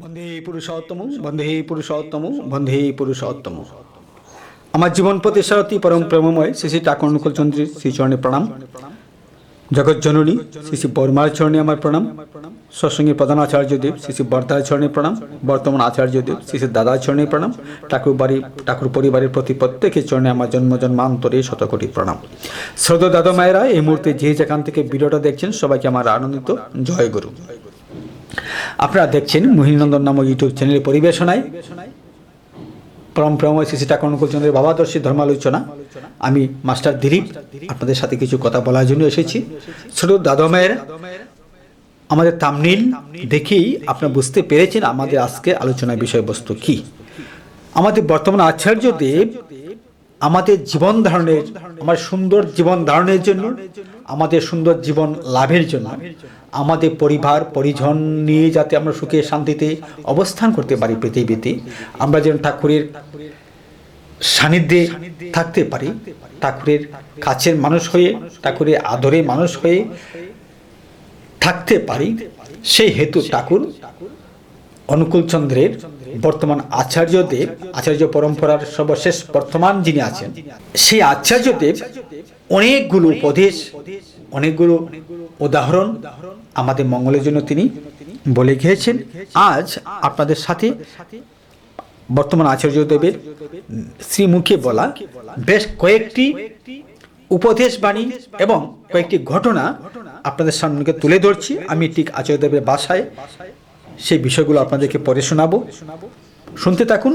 বন্দে পুরুষোত্তম, বন্দে পুরুষোত্তম, বন্দে পুরুষোত্তম। আমার জীবন প্রতি সারথী পরম প্রেমময় শ্রী শ্রী ঠাকুর অনুকূল চন্দ্রের শ্রীচরণে প্রণাম। জগৎ জননী শ্রী শ্রী বর্মার চরণে আমার প্রণাম। সৎসঙ্গের প্রধান আচার্যদেব শ্রী শ্রী বর্দার চরণে প্রণাম। বর্তমান আচার্যদেব শ্রী শ্রী দাদার চরণে প্রণাম। ঠাকুর পরিবারের প্রতি প্রত্যেকের চরণে আমার জন্ম জন্মান্তরে শতকোটি প্রণাম। শ্রদ্ধেয় দাদা মায়েরা, এই মুহূর্তে যে যেখান থেকে ভিডিওটা দেখছেন সবাইকে আমার আনন্দিত জয় গুরু। আপনারা দেখছেন মোহিনীনন্দন নামক ইউটিউব চ্যানেলের পরিবেশনায় পরম প্রেমময় শ্রী শ্রী ঠাকুর অনুকূল চন্দ্রের ভাবাদর্শী ধর্মালোচনা। আমি মাস্টার দিলীপ আপনাদের সাথে কিছু কথা বলার জন্য এসেছি। ছোট দাদা মায়ের আমাদের থাম্বনেইল দেখেই আপনারা বুঝতে পেরেছেন আমাদের আজকে আলোচনার বিষয়বস্তু কি। আমাদের বর্তমান আচার্যদেব আমাদের জীবন ধারণের, আমার সুন্দর জীবন ধারণের জন্য, আমাদের সুন্দর জীবন লাভের জন্য, আমাদের পরিবার পরিজন নিয়ে যাতে আমরা সুখে শান্তিতে অবস্থান করতে পারি পৃথিবীতে, আমরা যেন ঠাকুরের সান্নিধ্যে থাকতে পারি, ঠাকুরের কাছের মানুষ হয়ে, ঠাকুরের আদরে মানুষ হয়ে থাকতে পারি, সেই হেতু ঠাকুর অনুকূল চন্দ্রের বর্তমান আচার্যদেব, আচার্য পরম্পরার সর্বশেষ বর্তমান যিনি আছেন, সেই আচার্যদেব অনেকগুলো উপদেশ, অনেকগুলো উদাহরণ আমাদের মঙ্গলের জন্য তিনি বলে গিয়েছেন। আজ আপনাদের সাথে বর্তমান আচার্যদেবের শ্রীমুখে বলা বেশ কয়েকটি উপদেশ বাণী এবং কয়েকটি ঘটনা আপনাদের সামনে তুলে ধরছি। আমি ঠিক আচার্যদেবের ভাষায় সেই বিষয়গুলো আপনাদেরকে পড়ে শোনাবো। শুনতে থাকুন,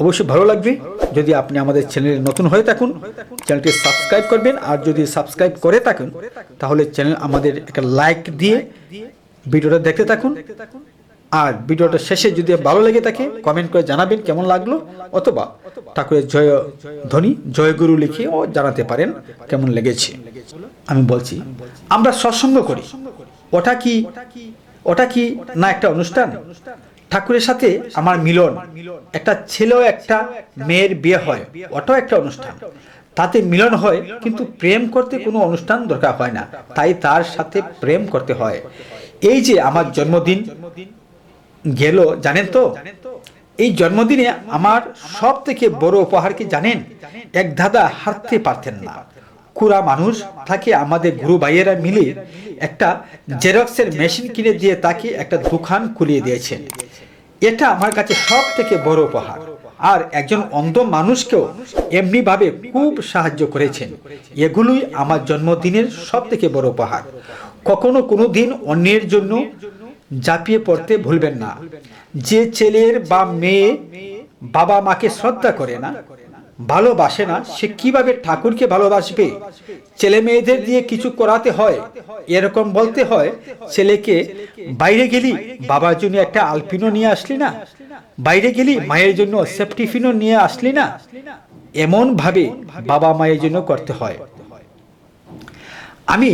অবশ্যই ভালো লাগবে। যদি আপনি আমাদের চ্যানেলে নতুন হয়ে থাকুন, চ্যানেলটি সাবস্ক্রাইব করবেন, আর যদি সাবস্ক্রাইব করে থাকুন তাহলে চ্যানেল আমাদের একটা লাইক দিয়ে ভিডিওটা দেখতে থাকুন। আর ভিডিওটা শেষে যদি ভালো লেগে থাকে কমেন্ট করে জানাবেন কেমন লাগলো, অথবা ঠাকুরের জয় ধ্বনি জয়গুরু লিখে ও জানাতে পারেন কেমন লেগেছে। আমি বলছি, আমরা সৎসঙ্গ করি, ওটা কি না একটা অনুষ্ঠান? ঠাকুরের সাথে আমার মিলন, একটা ছেলে একটা মেয়ের বিয়ে হয়, ওটাও একটা অনুষ্ঠান, তাতে মিলন হয়। কিন্তু প্রেম করতে কোনো অনুষ্ঠান দরকার হয় না, তাই তার সাথে প্রেম করতে হয়। এই যে আমার জন্মদিন গেল, জানেন তো, এই জন্মদিনে আমার সব থেকে বড় উপহার কি জানেন? এক দাদা হাঁটতে পারতেন না, কুড়া মানুষ, তাকে আমাদের গুরু ভাইয়েরা মিলে একটা জেরক্সের মেশিন কিনে দিয়ে তাকে একটা দোকান খুলিয়ে দিয়েছেন। এটা আমার কাছে সব থেকে বড় উপহার। আর একজন অন্ধ মানুষকেও এমনি ভাবে খুব সাহায্য করেছেন। এগুলোই আমার জন্মদিনের সব থেকে বড় উপহার। কখনো কোনো দিন অন্যের জন্য ঝাঁপিয়ে পড়তে ভুলবেন না। যে ছেলের বা মেয়ে বাবা মাকে শ্রদ্ধা করে না, ভালোবাসে না, সে কিভাবে ঠাকুরকে ভালোবাসবে? ছেলে মেয়েদের দিয়ে কিছু করাতে হয়, এরকম বলতে হয়, ছেলেকে বাইরে গেলি বাবার জন্য একটা আলপিনো নিয়ে আসলি না, বাইরে গেলি মায়ের জন্য সেফটিফিনো নিয়ে আসলি না, এমন ভাবে বাবা মায়ের জন্য করতে হয়। আমি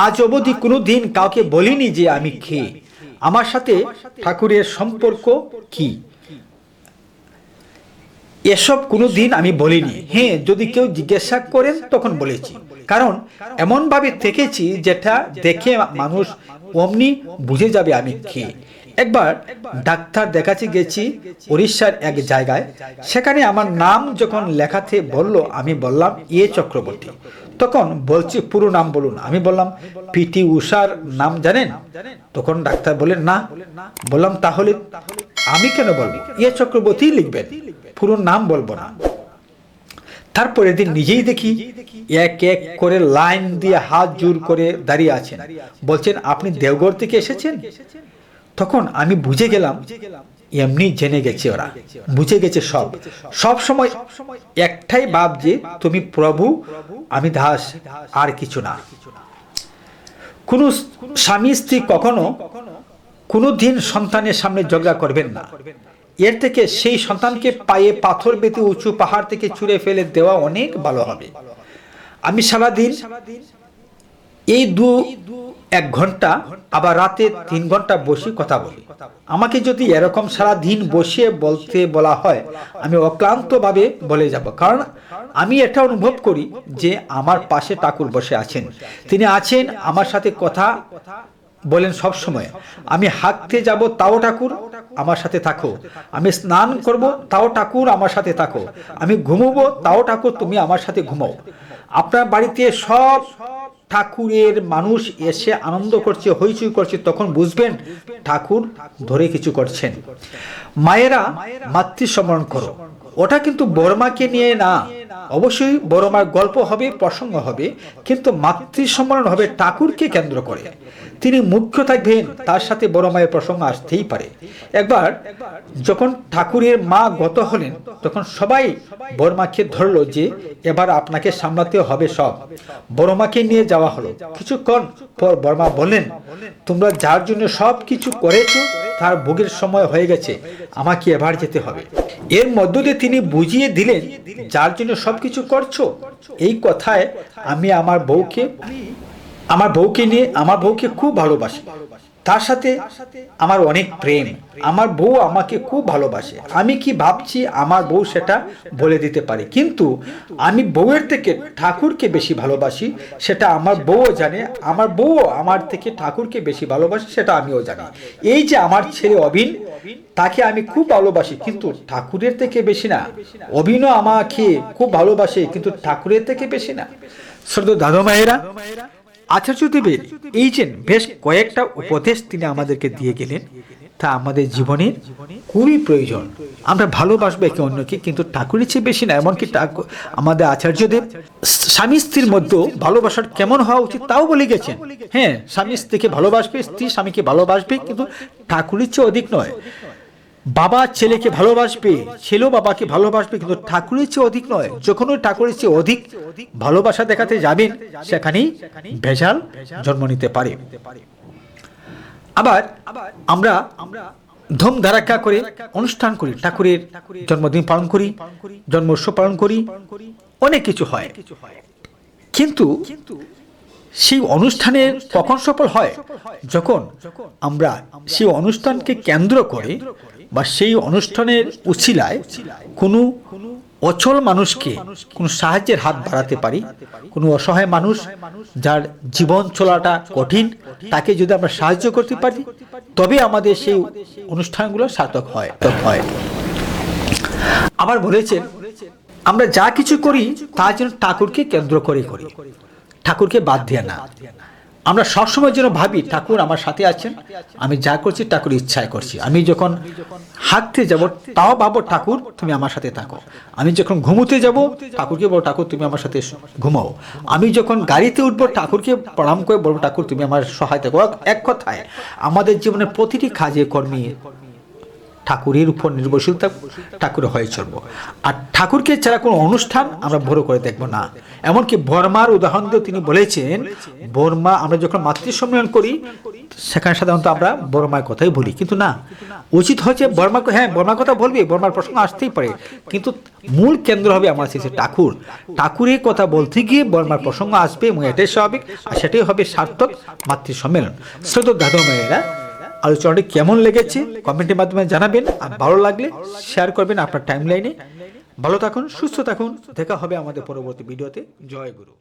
আজ অবধি কোনো দিন কাউকে বলিনি যে আমি খেয়ে, আমার সাথে ঠাকুরের সম্পর্ক কি, এসব কোনো দিন আমি বলিনি। হ্যাঁ, যদি কেউ জিজ্ঞাসা করেন তখন বলেছি, কারণ এমন ভাবে থেকেছি যেটা দেখে মানুষ অমনি বুঝে যাবে আমি কে। একবার ডাক্তার দেখাতে গেছি উড়িষ্যার এক জায়গায়, সেখানে আমার নাম যখন লেখাতে বলল, আমি বললাম এ চক্রবর্তী। তখন বলছি পুরো নাম বলুন। আমি বললাম পিটি ঊষার নাম জানেন? তখন ডাক্তার বলেন না। বললাম তাহলে আমি কেন বলবো, এ চক্রবর্তী লিখবেন, পুরো নাম বলবো না। তারপরে দিন নিজেই দেখি এক এক করে লাইন দিয়ে হাত জোর করে দাঁড়িয়ে আছেন, বলছেন আপনি দেওঘর থেকে এসেছেন? তখন আমি বুঝে গেলাম এমনি জেনে গেছে, ওরা বুঝে গেছে। সব সময় একটাই ভাব যে তুমি প্রভু, আমি দাস, আর কিছু না। কোন স্বামী স্ত্রী কখনো কোনো দিন সন্তানের সামনে ঝগড়া করবেন না। এর থেকে সেই সন্তানকে পায়ে পাথর বেঁধে উঁচু পাহাড় থেকে ছুঁড়ে ফেলে দেওয়া অনেক ভালো হবে। আমি সারাদিন এই 1 ঘন্টা, আবার রাতে 3 ঘন্টা বসে কথা বলি। আমাকে যদি এরকম সারাদিন বসে বলতে বলা হয়, আমি অক্লান্ত ভাবে বলে যাব, কারণ আমি এটা অনুভব করি যে আমার পাশে ঠাকুর বসে আছেন, তিনি আছেন আমার সাথে কথা বলেন সব সময়। আমি হাঁটতে যাব তাও ঠাকুর, আমার সাথে থাকো, আমি স্নান করব তাও ঠাকুর আমার সাথে থাকো, আমি ঘুমোবো তাও ঠাকুর তুমি আমার সাথে ঘুমাও। আপনার বাড়িতে সব ঠাকুরের মানুষ এসে আনন্দ করছে, হইচই করছে, তখন বুঝবেন ঠাকুর ধরে কিছু করছেন। মায়েরা মাতৃ স্মরণ করো, ওটা কিন্তু বড়মাকে নিয়ে না, অবশ্যই বড়মার গল্প হবে, প্রসঙ্গ হবে, কিন্তু মাতৃ সম্মেলন হবে ঠাকুরকে কেন্দ্র করে। তিনি মুখ্য থাকবেন, তার সাথে বড় মায়ের প্রসঙ্গ আসতেই পারে। একবার যখন ঠাকুরের মা গত হলেন, তখন সবাই বড় মাকে ধরলো যে এবার আপনাকে সামলাতে হবে সব। বড় মাকে নিয়ে যাওয়া হলো। কিছুক্ষণ পর বড় মা বললেন, তোমরা যার জন্য সব কিছু করেছো তার ভোগের সময় হয়ে গেছে, আমাকে এবার যেতে হবে। এর মধ্য দিয়ে তিনি বুঝিয়ে দিলেন, যার জন্য সবকিছু করছো, এই কথায় আমি আমার বউকে নিয়ে আমার বউকে খুব ভালোবাসি, তার সাথে আমার অনেক প্রেম, আমার বউ আমাকে খুব ভালোবাসে। আমি কি ভাবছি আমার বউ সেটা বলে দিতে পারি, কিন্তু আমি বউয়ের থেকে ঠাকুরকে বেশি ভালোবাসি, সেটা আমার বউও জানে। আমার বউ আমার থেকে ঠাকুরকে বেশি ভালোবাসে, সেটা আমিও জানি। এই যে আমার ছেলে অবিন, তাকে আমি খুব ভালোবাসি, কিন্তু ঠাকুরের থেকে বেশি না। অবিনও আমাকে খুব ভালোবাসে, কিন্তু ঠাকুরের থেকে বেশি না। শ্রদ্ধেয় দাদু মায়েরা, আচার্যদেবের এই যে বেশ কয়েকটা উপদেশ তিনি আমাদেরকে দিয়ে গেলেন, তা আমাদের জীবনের খুবই প্রয়োজন। আমরা ভালোবাসবো একে অন্যকে, কিন্তু ঠাকুরের চেয়ে বেশি না। এমনকি আমাদের আচার্যদেব স্বামী স্ত্রীর মধ্যে ভালোবাসার কেমন হওয়া উচিত তাও বলে গেছেন। হ্যাঁ, স্বামী স্ত্রীকে ভালোবাসবে, স্ত্রী স্বামীকে ভালোবাসবে, কিন্তু ঠাকুরের চেয়ে অধিক নয়। বাবা ছেলেকে ভালোবাসবে, ছেলেও বাবাকে ভালোবাসবে, কিন্তু ঠাকুরের চেয়ে অধিক নয়। যখন ওই ঠাকুরের চেয়ে অধিক ভালোবাসা দেখাতে যাবেন, সেখানেই ভেজাল জন্ম নিতে পারে। আবার আমরা ধুম ধারাক্কা করে অনুষ্ঠান করি, ঠাকুরের জন্মদিন পালন করি, জন্ম উৎসব পালন করি, অনেক কিছু হয়, কিন্তু সেই অনুষ্ঠানের কখন সফল হয়? যখন আমরা সেই অনুষ্ঠানকে কেন্দ্র করে বা সেই অনুষ্ঠানের উছিলায় কোনো অচল মানুষকে কোনো সাহায্যের হাত বাড়াতে পারি। কোনো অসহায় মানুষ যার জীবন চলাটা কঠিন, তাকে যদি আমরা সাহায্য করতে পারি, তবে আমাদের সেই অনুষ্ঠানগুলো সার্থক হয়। আবার বলেছেন, আমরা যা কিছু করি তা যেন ঠাকুরকে কেন্দ্র করে করি, ঠাকুরকে বাদ দিয়ে না। আমরা সবসময় যেন ভাবি ঠাকুর আমার সাথে আছেন, আমি যা করছি ঠাকুর ইচ্ছায় করছি। আমি যখন হাঁটতে যাব তাও ভাবো ঠাকুর তুমি আমার সাথে থাকো। আমি যখন ঘুমোতে যাব ঠাকুরকে বলবো ঠাকুর তুমি আমার সাথে ঘুমাও। আমি যখন গাড়িতে উঠবো ঠাকুরকে প্রণাম করে বলবো ঠাকুর তুমি আমার সহায়তা করো। এক কথায় আমাদের জীবনের প্রতিটি কাজে কর্মে ঠাকুরের উপর নির্ভরশীল ঠাকুর হয়ে চলবো। আর ঠাকুরকে ছাড়া কোনো অনুষ্ঠান আমরা বড় করে দেখবো না। এমনকি বর্মার উদাহরণ দিয়ে তিনি বলেছেন, বর্মা আমরা যখন মাতৃ সম্মেলন করি সেখানে সাধারণত আমরা বর্মার কথাই বলি, কিন্তু না, উচিত হচ্ছে বর্মাকে, হ্যাঁ বর্মার কথা বলবি, বর্মার প্রসঙ্গ আসতেই পারে, কিন্তু মূল কেন্দ্র হবে আমার শেষে ঠাকুর। ঠাকুরের কথা বলতে গিয়ে বর্মার প্রসঙ্গ আসবে এবং এটাই স্বাভাবিক, আর সেটাই হবে সার্থক মাতৃ সম্মেলন। শ্রদ্ধেয় দাদু মায়েরা, আলোচনাটি কেমন লেগেছে কমেন্টের মাধ্যমে জানাবেন, আর ভালো লাগলে শেয়ার করবেন আপনার টাইমলাইনে। ভালো থাকুন, সুস্থ থাকুন, দেখা হবে আমাদের পরবর্তী ভিডিওতে। জয় গুরু।